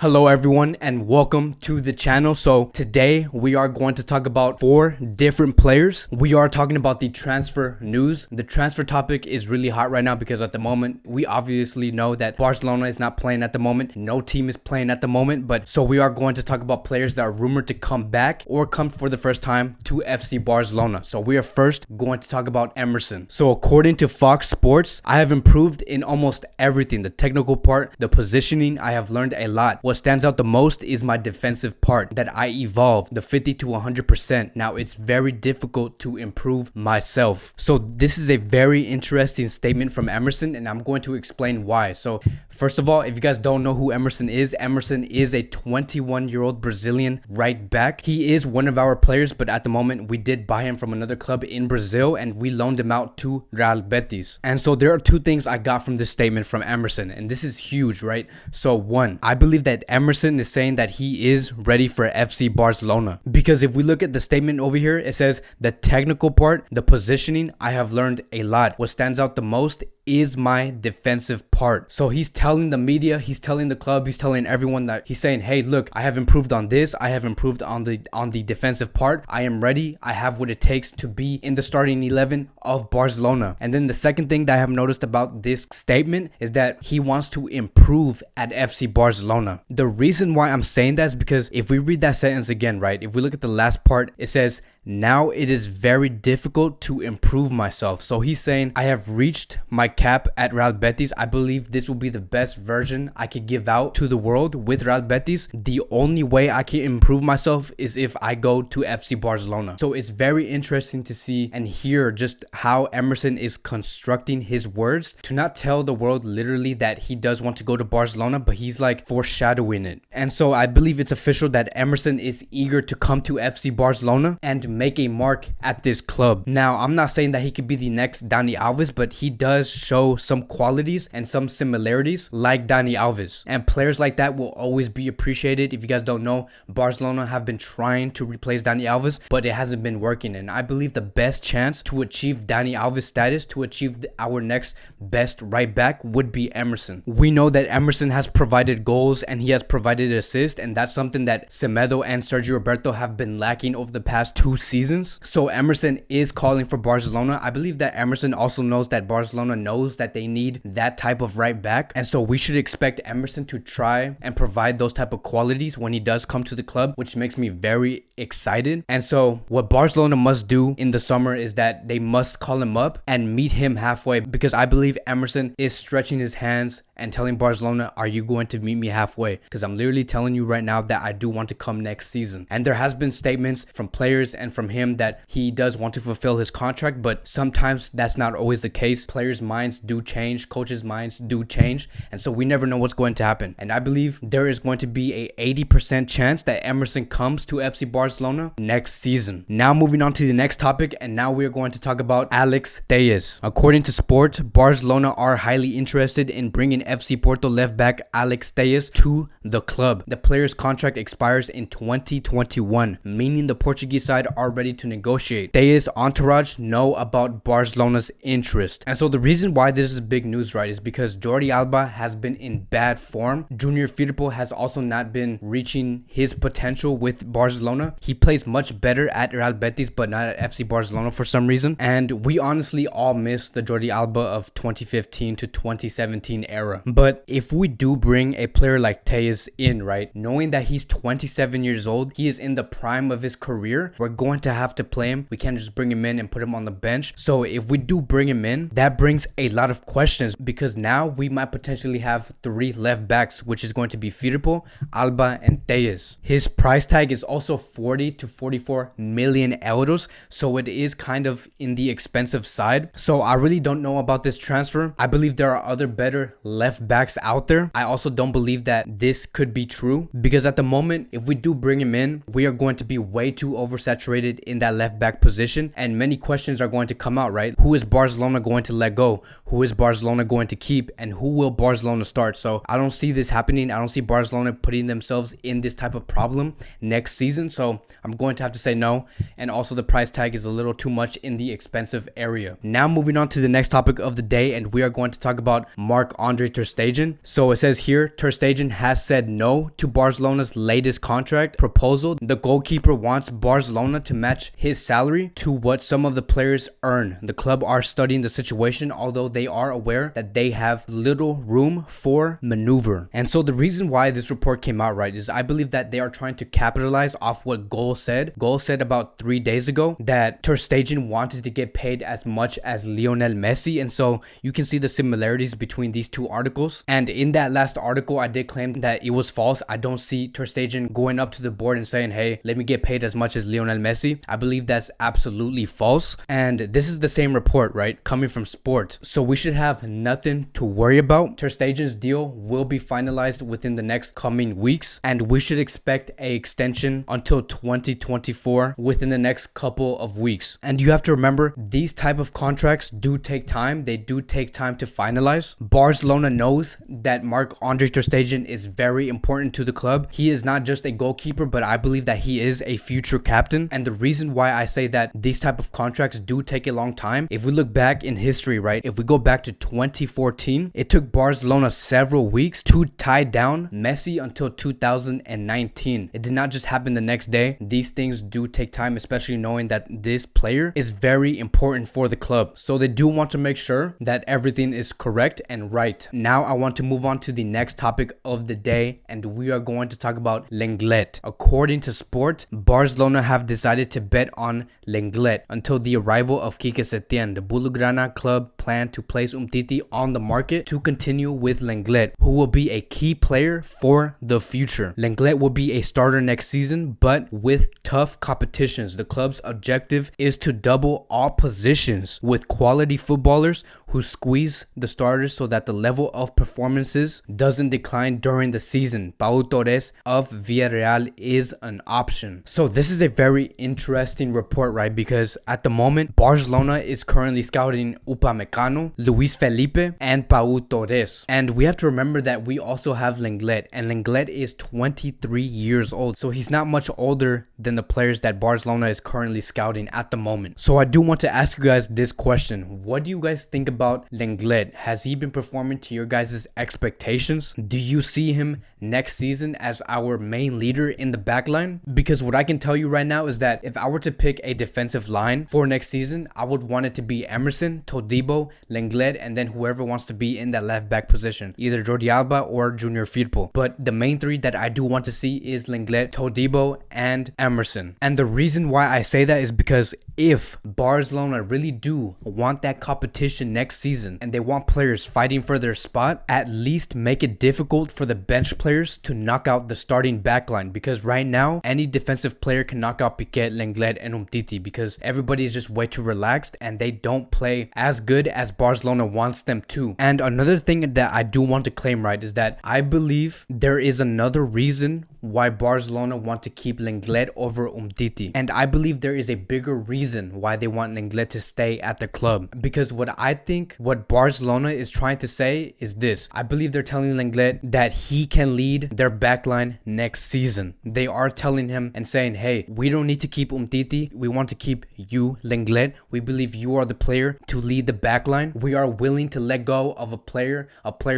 Hello everyone and welcome to the channel. So today we are going to talk about 4 different players. We are talking about the transfer news. The transfer topic is really hot right now because at the moment we obviously know that Barcelona is not playing at the moment. No team is playing at the moment, but so we are going to talk about players that are rumored to come back or come for the first time to FC Barcelona. So we are first going to talk about Emerson. So according to Fox Sports, I have improved in almost everything. The technical part, the positioning, I have learned a lot. What stands out the most is my defensive part, that I evolved the 50 to 100%. Now it's very difficult to improve myself. So this is a very interesting statement from Emerson and I'm going to explain why. So first of all, if you guys don't know who Emerson is a 21-year-old Brazilian right back. He is one of our players, but at the moment we did buy him from another club in Brazil and we loaned him out to Real Betis. And so there are 2 things I got from this statement from Emerson, and this is huge, right? So one, I believe that Emerson is saying that he is ready for FC Barcelona, because if we look at the statement over here, it says the technical part, the positioning, I have learned a lot. What stands out the most is my defensive part. So he's telling the media, he's telling the club, he's telling everyone that he's saying, hey, look, I have improved on this. I have improved on the defensive part. I am ready. I have what it takes to be in the starting 11 of Barcelona. And then the second thing that I have noticed about this statement is that he wants to improve at FC Barcelona. The reason why I'm saying that is because if we read that sentence again, right, if we look at the last part, it says, now it is very difficult to improve myself. So he's saying, I have reached my cap at Real Betis. I believe this will be the best version I could give out to the world with Real Betis. The only way I can improve myself is if I go to FC Barcelona. So it's very interesting to see and hear just how Emerson is constructing his words to not tell the world literally that he does want to go to Barcelona, but he's like foreshadowing it. And so I believe it's official that Emerson is eager to come to FC Barcelona and make a mark at this club. Now, I'm not saying that he could be the next Dani Alves, but he does show some qualities and some similarities like Dani Alves. And players like that will always be appreciated. If you guys don't know, Barcelona have been trying to replace Dani Alves, but it hasn't been working. And I believe the best chance to achieve Dani Alves status, to achieve our next best right back, would be Emerson. We know that Emerson has provided goals and he has provided assists, and that's something that Semedo and Sergio Roberto have been lacking over the past 2 seasons. So Emerson is calling for Barcelona. I believe that Emerson also knows that Barcelona knows that they need that type of right back, and so we should expect Emerson to try and provide those type of qualities when he does come to the club, which makes me very excited. And so what Barcelona must do in the summer is that they must call him up and meet him halfway, because I believe Emerson is stretching his hands and telling Barcelona, are you going to meet me halfway? Because I'm literally telling you right now that I do want to come next season. And there has been statements from players and from him that he does want to fulfill his contract, but sometimes that's not always the case. Players' minds do change, coaches' minds do change, and so we never know what's going to happen. And I believe there is going to be a 80% chance that Emerson comes to FC Barcelona next season. Now moving on to the next topic, and now we are going to talk about Alex Telles. According to Sport, Barcelona are highly interested in bringing FC Porto left back Alex Telles to the club. The player's contract expires in 2021, meaning the Portuguese side are ready to negotiate. Telles' entourage know about Barcelona's interest. And so the reason why this is big news, right, is because Jordi Alba has been in bad form. Junior Firpo has also not been reaching his potential with Barcelona. He plays much better at Real Betis, but not at FC Barcelona for some reason. And we honestly all miss the Jordi Alba of 2015 to 2017 era. But if we do bring a player like Telles in, right, knowing that he's 27 years old, he is in the prime of his career, we're going to have to play him. We can't just bring him in and put him on the bench. So if we do bring him in, that brings a lot of questions, because now we might potentially have 3 left backs, which is going to be Firpo, Alba, and Telles. His price tag is also 40 to 44 million euros, so it is kind of in the expensive side. So I really don't know about this transfer. I believe there are other better left backs out there. I also don't believe that this could be true, because at the moment, if we do bring him in, we are going to be way too oversaturated frustrated in that left back position, and many questions are going to come out, right? Who is Barcelona going to let go? Who is Barcelona going to keep? And who will Barcelona start? So I don't see this happening. I don't see Barcelona putting themselves in this type of problem next season. So I'm going to have to say no. And also the price tag is a little too much in the expensive area. Now moving on to the next topic of the day, and we are going to talk about Marc-Andre Ter Stegen. So it says here, Ter Stegen has said no to Barcelona's latest contract proposal. The goalkeeper wants Barcelona to match his salary to what some of the players earn. The club are studying the situation, although they are aware that they have little room for maneuver. And so the reason why this report came out, right, is I believe that they are trying to capitalize off what Goal said. Goal said about 3 days ago that Ter Stegen wanted to get paid as much as Lionel Messi, and so you can see the similarities between these two articles. And in that last article, I did claim that it was false. I don't see Ter Stegen going up to the board and saying, hey, let me get paid as much as Lionel Messi. I believe that's absolutely false. And this is the same report, right, coming from Sport. So we should have nothing to worry about. Ter Stegen's deal will be finalized within the next coming weeks, and we should expect an extension until 2024 within the next couple of weeks. And you have to remember, these type of contracts do take time. They do take time to finalize. Barcelona knows that Marc-Andre Ter Stegen is very important to the club. He is not just a goalkeeper, but I believe that he is a future captain. And the reason why I say that these type of contracts do take a long time, if we look back in history, right, if we go back to 2014, it took Barcelona several weeks to tie down Messi until 2019. It did not just happen the next day. These things do take time, especially knowing that this player is very important for the club. So they do want to make sure that everything is correct and right. Now I want to move on to the next topic of the day, and we are going to talk about Lenglet. According to Sport, Barcelona have decided to bet on Lenglet until the arrival of Quique Setién. The Blaugrana club plan to place Umtiti on the market to continue with Lenglet, who will be a key player for the future. Lenglet will be a starter next season, but with tough competitions. The club's objective is to double all positions with quality footballers who squeeze the starters so that the level of performances doesn't decline during the season. Pau Torres of Villarreal is an option. So this is a very interesting report, right? Because at the moment, Barcelona is currently scouting Upamecano, Luis Felipe, and Pau Torres. And we have to remember that we also have Lenglet, and Lenglet is 23 years old. So he's not much older than the players that Barcelona is currently scouting at the moment. So I do want to ask you guys this question. What do you guys think about Lenglet? Has he been performing to your guys' expectations? Do you see him next season as our main leader in the back line? Because what I can tell you right now is that if I were to pick a defensive line for next season, I would want it to be Emerson, Todibo, Lenglet, and then whoever wants to be in that left back position, either Jordi Alba or Junior Firpo. But the main three that I do want to see is Lenglet, Todibo, and Emerson. And the reason why I say that is because if Barcelona really do want that competition next season and they want players fighting for their spot, at least make it difficult for the bench players to knock out the starting backline. Because right now, any defensive player can knock out Piqué, Lenglet, and Umtiti because everybody is just way too relaxed and they don't play as good as Barcelona wants them to. And another thing that I do want to claim, right, is that I believe there is another reason why Barcelona want to keep Lenglet over Umtiti. And I believe there is a bigger reason why they want Lenglet to stay at the club. Because what Barcelona is trying to say is this. I believe they're telling Lenglet that he can lead their backline next season. They are telling him and saying, hey, we don't need to keep Umtiti. We want to keep you, Lenglet. We believe you are the player to lead the backline. We are willing to let go of a player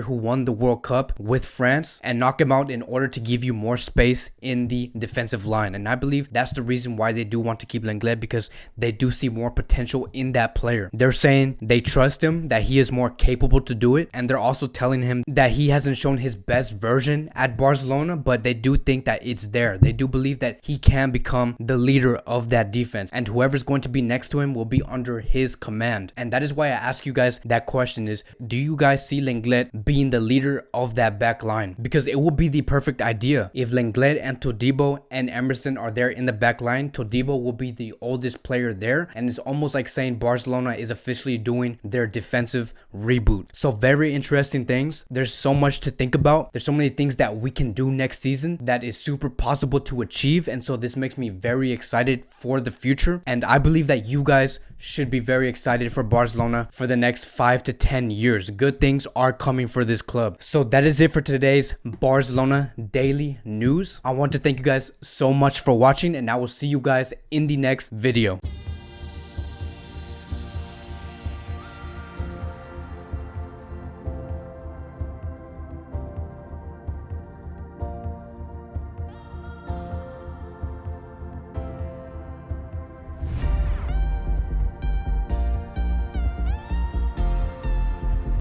who won the World Cup with France and knock him out in order to give you more space in the defensive line. And I believe that's the reason why they do want to keep Lenglet, because they do see more potential in that player. They're saying they trust him, that he is more capable to do it, and they're also telling him that he hasn't shown his best version at Barcelona, but they do think that it's there. They do believe that he can become the leader of that defense, and whoever's going to be next to him will be under his command. And that is why I ask you guys that question is, do you guys see Lenglet being the leader of that back line? Because it will be the perfect idea. If Lenglet and Todibo and Emerson are there in the back line, Todibo will be the oldest player player there, and it's almost like saying Barcelona is officially doing their defensive reboot. So very interesting things. There's so much to think about. There's so many things that we can do next season that is super possible to achieve, and so this makes me very excited for the future, and I believe that you guys should be very excited for Barcelona for the next 5 to 10 years. Good things are coming for this club. So that is it for today's Barcelona daily news. I want to thank you guys so much for watching, and I will see you guys in the next video.